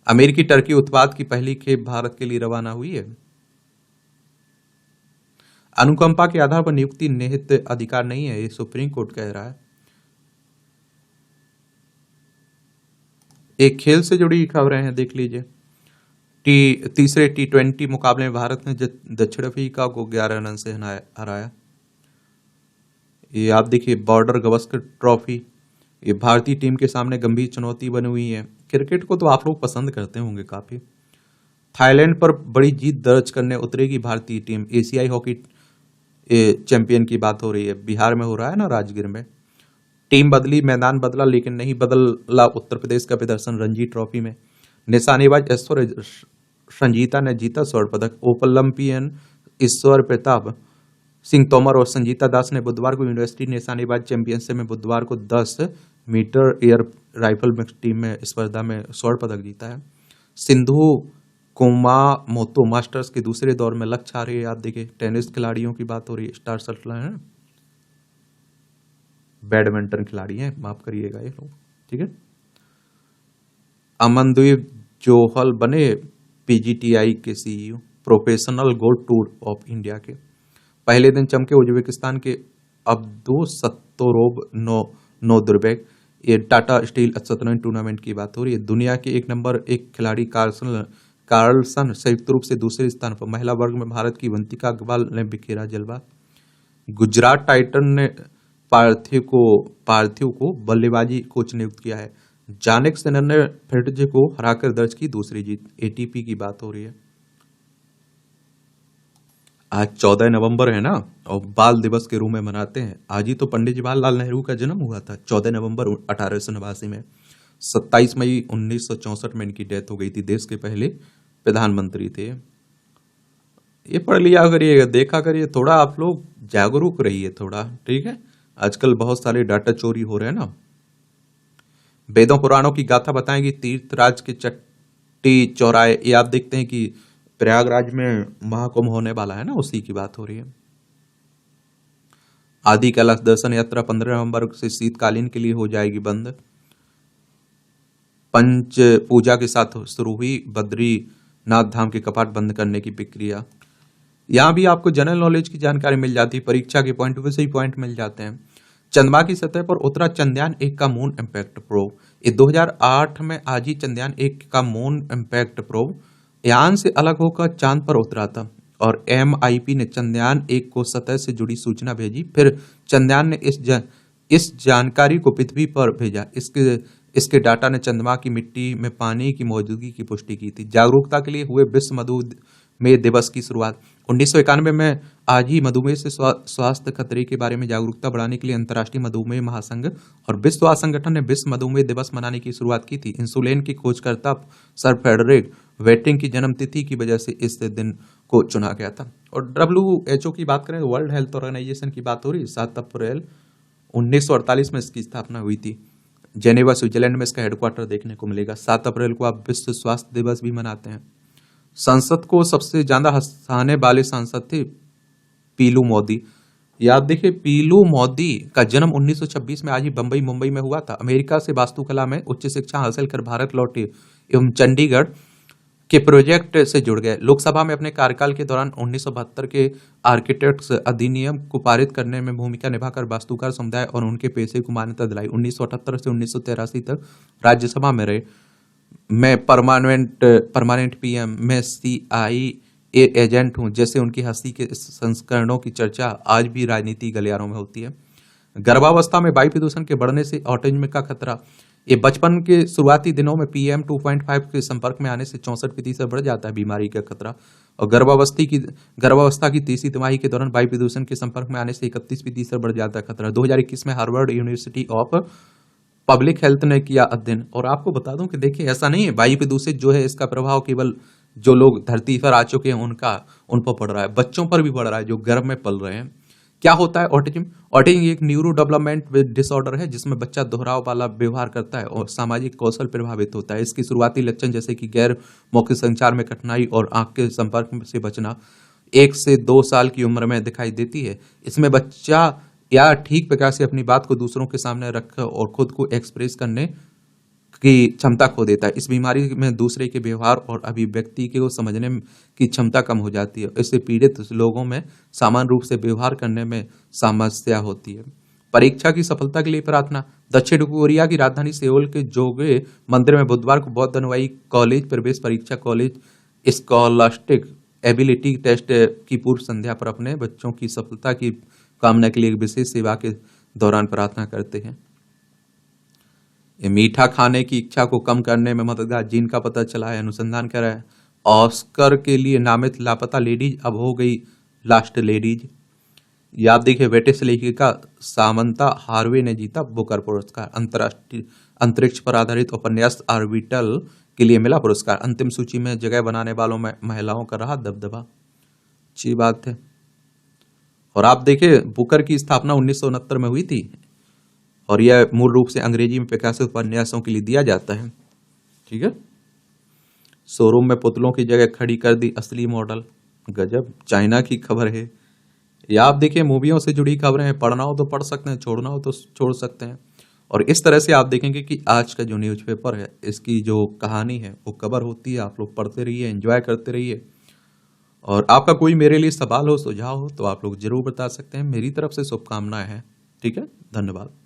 अमेरिकी टर्की उत्पाद की पहली खेप भारत के लिए रवाना हुई है। अनुकंपा के आधार पर नियुक्ति निहित अधिकार नहीं है, ये सुप्रीम कोर्ट कह रहा है। एक खेल से जुड़ी खबरें हैं, देख लीजिए। तीसरे T20 मुकाबले में भारत ने दक्षिण अफ्रीका को 11 रन से हराया। ये आप देखिए बॉर्डर गवस्कर ट्रॉफी, ये भारतीय टीम के सामने गंभीर चुनौती बनी हुई है। क्रिकेट को तो आप लोग पसंद करते होंगे काफी। थाईलैंड पर बड़ी जीत दर्ज करने उतरेगी भारतीय टीम। एशियाई हॉकी चैंपियन की बात हो रही है, बिहार में हो रहा है ना, राजगीर में। टीम बदली, मैदान बदला, लेकिन नहीं बदला उत्तर प्रदेश का प्रदर्शन रणजी ट्रॉफी में। निशानेबाज ऐश्वर्य संजीता ने जीता स्वर्ण पदक। ओलंपियन ईश्वर प्रताप सिंह तोमर और संजीता दास ने बुधवार को यूनिवर्सिटी निशानेबाज चैंपियनशिप में बुधवार को 10 metre air rifle mix team में स्पर्धा में स्वर्ण पदक जीता है। सिंधु कुमामोतो मास्टर्स के दूसरे दौर में लक्ष्य आ रही है। आप देखिए टेनिस खिलाड़ियों की बात हो रही है, स्टार शटलर है, बैडमिंटन खिलाड़ी हैं, माफ करिएगा ये लोग, ठीक है। अमनदीप जोहल बने PGTI के CEO, professional golf tour of India के। पहले दिन चमके उज्बेकिस्तान के अब्दुसत्तोरोव नोदरबेक। ये टाटा स्टील शतरंज टूर्नामेंट की बात हो रही है। दुनिया के 1 नंबर 1 खिलाड़ी कार्लसन संयुक्त रूप से दूसरे स्थान पर। महिला वर्ग में भारत की वंतिका अग्रवाल ने बिखेरा जलवा। गुजरात टाइटन ने पार्थिव को बल्लेबाजी कोच नियुक्त किया है। जानिक सिनर ने फ्रिट्ज को हराकर दर्ज की दूसरी जीत। ATP की बात हो रही है। आज 14 नवंबर है ना, और बाल दिवस के रूप में मनाते हैं। आज ही तो पंडित जवाहरलाल नेहरू का जन्म हुआ था, 14 नवंबर 1889 में। 27 मई 1964 में इनकी डेथ हो गई थी। देश के पहले प्रधानमंत्री थे। ये पढ़ लिया करिएगा, देखा करिए, थोड़ा आप लोग जागरूक रहिए थोड़ा, ठीक है। आजकल बहुत सारे डाटा चोरी हो रहे हैं ना। वेदों पुराणों की गाथा बताएंगी तीर्थराज के चट्टी चौराहे। ये आप देखते हैं कि प्रयागराज में महाकुंभ होने वाला है ना, उसी की बात हो रही है। आदि कैलाश दर्शन यात्रा 15 नवंबर से शीतकालीन के लिए हो जाएगी बंद। पंच पूजा के साथ शुरू हुई बद्रीनाथ धाम के कपाट बंद करने की प्रक्रिया। यहां भी आपको जनरल नॉलेज की जानकारी मिल जाती है, परीक्षा के पॉइंट पे से ही पॉइंट मिल जाते हैं। चंद्रमा की सतह पर उतरा चंद्रयान 1 का मून इम्पैक्ट प्रोब। ये 2008 में आज ही चंद्रयान 1 का मून इम्पैक्ट प्रोब यान से अलग होकर चांद पर उतरा था और MIP ने चंद्रयान-1 को सतह से जुड़ी सूचना भेजी। फिर चंद्रयान ने इस जानकारी को पृथ्वी पर भेजा। इसके डाटा ने चंद्रमा की मिट्टी में पानी की मौजूदगी की पुष्टि की थी। जागरूकता के लिए हुए विश्व मधुमेह दिवस की शुरुआत 1991 में आज ही मधुमेह से स्वास्थ्य खतरे के बारे में जागरूकता बढ़ाने के लिए अंतर्राष्ट्रीय मधुमेह महासंघ और विश्व स्वास्थ्य संगठन ने विश्व मधुमेह दिवस मनाने की शुरुआत की थी। इंसुलिन की खोजकर्ता सर फ्रेडरिक वेटिंग की जन्मतिथि की वजह से इस दिन को चुना गया था। और WHO की बात करें, वर्ल्ड हेल्थ ऑर्गेनाइजेशन की बात हो रही, 7 अप्रैल 1948 में इसकी स्थापना हुई थी। जेनेवा स्विट्जरलैंड में इसका हेडक्वार्टर देखने को मिलेगा। 7 अप्रैल को आप विश्व स्वास्थ्य दिवस भी मनाते हैं। संसद को सबसे ज्यादा हंसाने वाले सांसद थे पीलू मोदी। याद देखिए, पीलू मोदी का जन्म 1926 में आज ही मुंबई में हुआ था। अमेरिका से वास्तुकला में उच्च शिक्षा हासिल कर भारत लौटे एवं चंडीगढ़ के प्रोजेक्ट से जुड़ गए। लोकसभा में अपने कार्यकाल के दौरान 1972 के आर्किटेक्ट्स अधिनियम को पारित करने में भूमिका निभाकर वास्तुकार समुदाय और उनके पेशे को मान्यता दिलाई। 1978 से 1983 तक राज्यसभा में रहे। मैं परमानेंट PM में CIA एजेंट हूं जैसे उनकी हंसी के संस्करणों की चर्चा आज भी राजनीति गलियारों में होती है। गर्भावस्था में वायु प्रदूषण के बढ़ने से ऑटिज्म का खतरा। ये बचपन के शुरुआती दिनों में PM 2.5 के संपर्क में आने से 64% बढ़ जाता है बीमारी का खतरा। और गर्भावस्था की तीसरी तिमाही के दौरान वायु प्रदूषण के संपर्क में आने से 31% बढ़ जाता है खतरा। 2021 में Harvard university of public health ने किया अध्ययन। और आपको बता दूं कि देखिए, ऐसा नहीं है वायु प्रदूषित जो है इसका प्रभाव केवल जो लोग धरती पर आ चुके हैं उन पर पड़ रहा है, बच्चों पर भी पड़ रहा है जो गर्भ में पल रहे हैं। क्या होता है ऑटिज्म? ऑटिज्म एक न्यूरो डेवलपमेंट डिसऑर्डर है जिसमें बच्चा दोहराव वाला व्यवहार करता है और सामाजिक कौशल प्रभावित होता है। इसकी शुरुआती लक्षण जैसे कि गैर मौखिक संचार में कठिनाई और आंख के संपर्क से बचना 1 से 2 साल की उम्र में दिखाई देती है। इसमें बच्चा या ठीक प्रकार से अपनी बात को दूसरों के सामने रख और खुद को एक्सप्रेस करने की क्षमता खो देता है। इस बीमारी में दूसरे के व्यवहार और अभिव्यक्ति को समझने की क्षमता कम हो जाती है। इससे पीड़ित लोगों में सामान्य रूप से व्यवहार करने में समस्या होती है। परीक्षा की सफलता के लिए प्रार्थना। दक्षिण कोरिया की राजधानी सेउल के जोगे मंदिर में बुधवार को बौद्ध अनुयायी कॉलेज प्रवेश परीक्षा कॉलेज स्कॉलास्टिक एबिलिटी टेस्ट की पूर्व संध्या पर अपने बच्चों की सफलता की कामना के लिए एक विशेष सेवा के दौरान प्रार्थना करते हैं। ये मीठा खाने की इच्छा को कम करने में मददगार जीन का पता चला है, अनुसंधान कर रहा है। ऑस्कर के लिए नामित लापता लेडीज अब हो गई लास्ट लेडीज। याद देखिए, ब्रिटिश लेखिका सामंता हार्वे ने जीता बुकर पुरस्कार। अंतर्राष्ट्रीय अंतरिक्ष पर आधारित उपन्यास ऑर्बिटल के लिए मिला पुरस्कार। अंतिम सूची में जगह बनाने वालों में महिलाओं का रहा दबदबा। अच्छी बात है। और आप देखिए, बुकर की स्थापना 1969 में हुई थी और यह मूल रूप से अंग्रेजी में प्रकाशित उपन्यासों के लिए दिया जाता है। ठीक है। शोरूम में पुतलों की जगह खड़ी कर दी असली मॉडल। गजब। चाइना की खबर है। या आप देखिए, मूवियों से जुड़ी खबरें हैं, पढ़ना हो तो पढ़ सकते हैं, छोड़ना हो तो छोड़ सकते हैं। और इस तरह से आप देखेंगे कि आज का जो न्यूज़पेपर है इसकी जो कहानी है वो कवर होती है। आप लोग पढ़ते रहिए, एंजॉय करते रहिए। और आपका कोई मेरे लिए सवाल हो, सुझाव हो तो आप लोग जरूर बता सकते हैं। मेरी तरफ से शुभकामनाएं हैं। ठीक है, धन्यवाद।